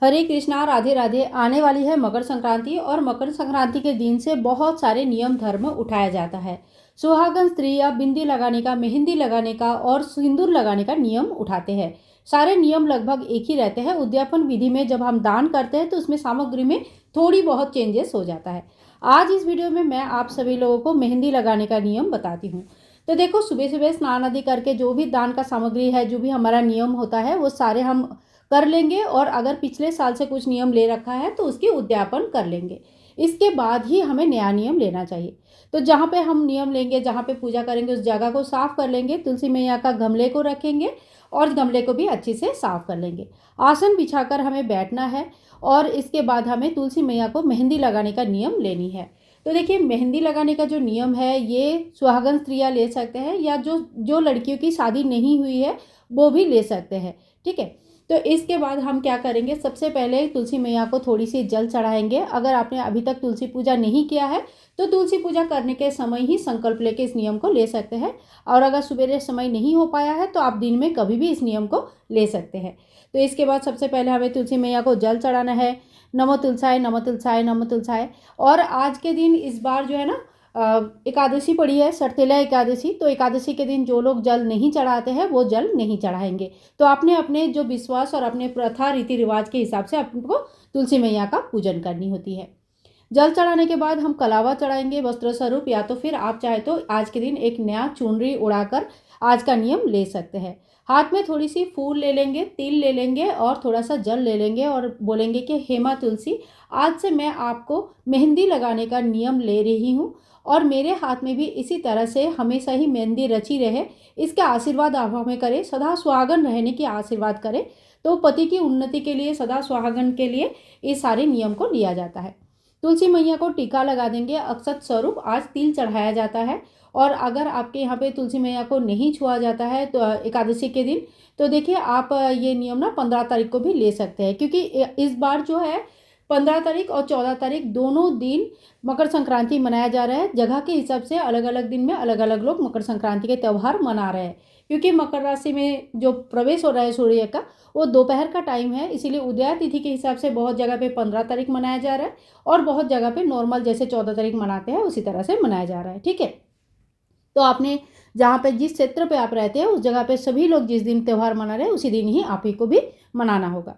हरे कृष्णा, राधे राधे। आने वाली है मकर संक्रांति और मकर संक्रांति के दिन से बहुत सारे नियम धर्म उठाया जाता है। सुहागन स्त्रियां बिंदी लगाने का, मेहंदी लगाने का और सिंदूर लगाने का नियम उठाते हैं। सारे नियम लगभग एक ही रहते हैं। उद्यापन विधि में जब हम दान करते हैं तो उसमें सामग्री में थोड़ी बहुत चेंजेस हो जाता है। आज इस वीडियो में मैं आप सभी लोगों को मेहंदी लगाने का नियम बताती हूँ। तो देखो, सुबह सुबह स्नान आदि करके जो भी दान का सामग्री है, जो भी हमारा नियम होता है, वो सारे हम कर लेंगे। और अगर पिछले साल से कुछ नियम ले रखा है तो उसकी उद्यापन कर लेंगे। इसके बाद ही हमें नया नियम लेना चाहिए। तो जहाँ पे हम नियम लेंगे, जहाँ पे पूजा करेंगे, उस जगह को साफ कर लेंगे। तुलसी मैया का गमले को रखेंगे और गमले को भी अच्छे से साफ कर लेंगे। आसन बिछाकर हमें बैठना है और इसके बाद हमें तुलसी मैया को मेहंदी लगाने का नियम लेनी है। तो देखिए, मेहंदी लगाने का जो नियम है ये सुहागन स्त्रियां ले सकते हैं या जो जो लड़कियों की शादी नहीं हुई है वो भी ले सकते हैं। ठीक है। तो इसके बाद हम क्या करेंगे, सबसे पहले तुलसी मैया को थोड़ी सी जल चढ़ाएंगे। अगर आपने अभी तक तुलसी पूजा नहीं किया है तो तुलसी पूजा करने के समय ही संकल्प लेके इस नियम को ले सकते हैं। और अगर सुबह समय नहीं हो पाया है तो आप दिन में कभी भी इस नियम को ले सकते हैं। तो इसके बाद सबसे पहले हमें तुलसी मैया को जल चढ़ाना है। नमो तुलसाय, नमो तुलसाय, नमो तुलसाय। और आज के दिन इस बार जो है ना, एकादशी पड़ी है, सरतेला एकादशी। तो एकादशी के दिन जो लोग जल नहीं चढ़ाते हैं वो जल नहीं चढ़ाएंगे। तो अपने अपने जो विश्वास और अपने प्रथा रीति रिवाज के हिसाब से आपको तुलसी मैया का पूजन करनी होती है। जल चढ़ाने के बाद हम कलावा चढ़ाएंगे वस्त्र स्वरूप, या तो फिर आप चाहे तो आज के दिन एक नया चुनरी उड़ाकर आज का नियम ले सकते हैं। हाथ में थोड़ी सी फूल ले लेंगे, तिल ले लेंगे और थोड़ा सा जल ले लेंगे और बोलेंगे कि हे माँ तुलसी, आज से मैं आपको मेहंदी लगाने का नियम ले रही हूँ और मेरे हाथ में भी इसी तरह से हमेशा ही मेहंदी रची रहे। इसका आशीर्वाद आप हमें करें, सदा सुहागन रहने की आशीर्वाद करें। तो पति की उन्नति के लिए, सदा सुहागन के लिए इस सारे नियम को लिया जाता है। तुलसी मैया को टीका लगा देंगे। अक्षत स्वरूप आज तिल चढ़ाया जाता है। और अगर आपके यहाँ पे तुलसी मैया को नहीं छुआ जाता है तो एकादशी के दिन, तो देखिए आप ये नियम ना 15 तारीख को भी ले सकते हैं, क्योंकि इस बार जो है 15 तारीख और 14 तारीख दोनों दिन मकर संक्रांति मनाया जा रहा है। जगह के हिसाब से अलग अलग दिन में अलग अलग लोग मकर संक्रांति के त्यौहार मना रहे हैं। क्योंकि मकर राशि में जो प्रवेश हो रहा है सूर्य का, वो दोपहर का टाइम है, इसीलिए उदय तिथि के हिसाब से बहुत जगह पे 15 तारीख मनाया जा रहा है और बहुत जगह पे नॉर्मल जैसे 14 तारीख मनाते हैं उसी तरह से मनाया जा रहा है। ठीक है। तो आपने जहाँ पे जिस क्षेत्र पे आप रहते हैं उस जगह पे सभी लोग जिस दिन त्यौहार मना रहे हैं उसी दिन ही आप ही को भी मनाना होगा।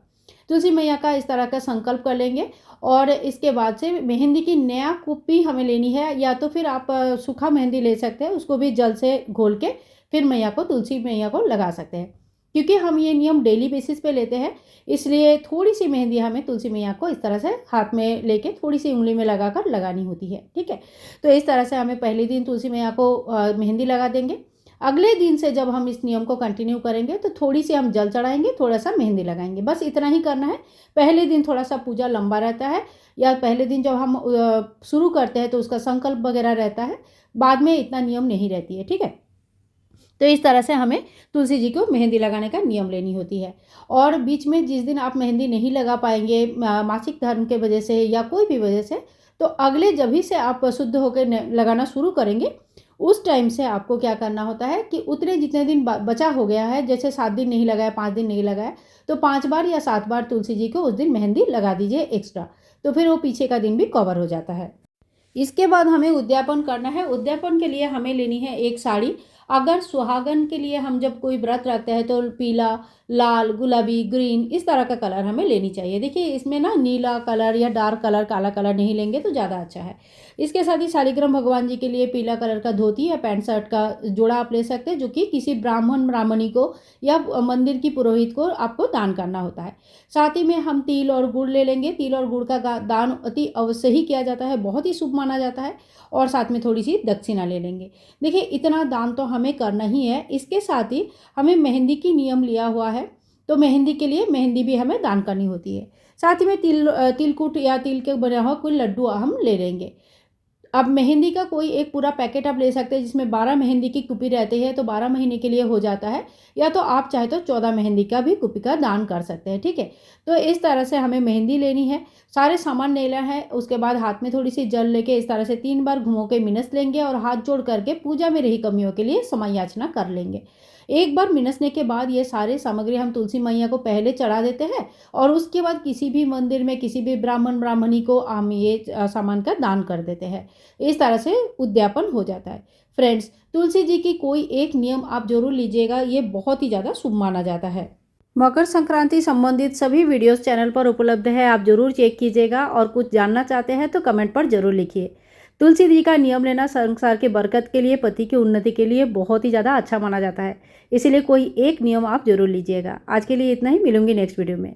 तुलसी मैया का इस तरह का संकल्प कर लेंगे। और इसके बाद से मेहंदी की नया कुप्पी हमें लेनी है, या तो फिर आप सूखा मेहंदी ले सकते हैं, उसको भी जल से घोल के फिर मैया को, तुलसी मैया को लगा सकते हैं। क्योंकि हम ये नियम डेली बेसिस पे लेते हैं, इसलिए थोड़ी सी मेहंदी हमें तुलसी मैया को इस तरह से हाथ में लेके थोड़ी सी उंगली में लगाकर लगानी होती है। ठीक है। तो इस तरह से हमें पहले दिन तुलसी मैया को मेहंदी लगा देंगे। अगले दिन से जब हम इस नियम को कंटिन्यू करेंगे तो थोड़ी सी हम जल चढ़ाएंगे, थोड़ा सा मेहंदी लगाएंगे, बस इतना ही करना है। पहले दिन थोड़ा सा पूजा लंबा रहता है, या पहले दिन जब हम शुरू करते हैं तो उसका संकल्प वगैरह रहता है, बाद में इतना नियम नहीं रहती है। ठीक है। तो इस तरह से हमें तुलसी जी को मेहंदी लगाने का नियम लेनी होती है। और बीच में जिस दिन आप मेहंदी नहीं लगा पाएंगे मासिक धर्म के वजह से या कोई भी वजह से, तो अगले जब ही से आप शुद्ध होकर लगाना शुरू करेंगे उस टाइम से आपको क्या करना होता है कि उतने जितने दिन बचा हो गया है, जैसे 7 दिन नहीं लगाया, 5 दिन नहीं लगाया, तो 5 बार या 7 बार तुलसी जी को उस दिन मेहंदी लगा दीजिए एक्स्ट्रा। तो फिर वो पीछे का दिन भी कवर हो जाता है। इसके बाद हमें उद्यापन करना है। उद्यापन के लिए हमें लेनी है एक साड़ी। अगर सुहागन के लिए हम जब कोई व्रत रखते हैं तो पीला, लाल, गुलाबी, ग्रीन इस तरह का कलर हमें लेनी चाहिए। देखिए, इसमें ना नीला कलर या डार्क कलर, काला कलर नहीं लेंगे तो ज़्यादा अच्छा है। इसके साथ ही शालिग्राम भगवान जी के लिए पीला कलर का धोती या पैंट शर्ट का जोड़ा आप ले सकते हैं, जो कि किसी ब्राह्मण ब्राह्मणी को या मंदिर की पुरोहित को आपको दान करना होता है। साथ ही में हम तिल और गुड़ ले लेंगे। तिल और गुड़ का दान अति अवश्य ही किया जाता है, बहुत ही शुभ माना जाता है। और साथ में थोड़ी सी दक्षिणा ले लेंगे। देखिए, इतना दान तो हमें करना ही है। इसके साथ ही हमें मेहंदी की नियम लिया हुआ है, तो मेहंदी के लिए मेहंदी भी हमें दान करनी होती है। साथ ही में तिलकुट या तिल के बना हुआ कोई लड्डू हम ले लेंगे। अब मेहंदी का कोई एक पूरा पैकेट आप ले सकते हैं जिसमें 12 मेहंदी की कुपी रहती है, तो 12 महीने के लिए हो जाता है। या तो आप चाहे तो 14 मेहंदी का भी कुपी का दान कर सकते हैं। ठीक है। तो इस तरह से हमें मेहंदी लेनी है, सारे सामान लेना है। उसके बाद हाथ में थोड़ी सी जल लेके इस तरह से 3 बार घुमो के मिनस लेंगे और हाथ जोड़ करके पूजा में रही कमियों के लिए समय याचना कर लेंगे। एक बार मिनसने के बाद ये सारे सामग्री हम तुलसी मैया को पहले चढ़ा देते हैं और उसके बाद किसी भी मंदिर में किसी भी ब्राह्मण ब्राह्मणी को हम ये सामान का दान कर देते हैं। इस तरह से उद्यापन हो जाता है। फ्रेंड्स, तुलसी जी की कोई एक नियम आप जरूर लीजिएगा, ये बहुत ही ज़्यादा शुभ माना जाता है। मकर संक्रांति संबंधित सभी वीडियोस चैनल पर उपलब्ध है, आप जरूर चेक कीजिएगा और कुछ जानना चाहते हैं तो कमेंट पर जरूर लिखिए। तुलसी जी का नियम लेना संसार के बरकत के लिए, पति की उन्नति के लिए बहुत ही ज़्यादा अच्छा माना जाता है, इसीलिए कोई एक नियम आप जरूर लीजिएगा। आज के लिए इतना ही, मिलूंगी नेक्स्ट वीडियो में।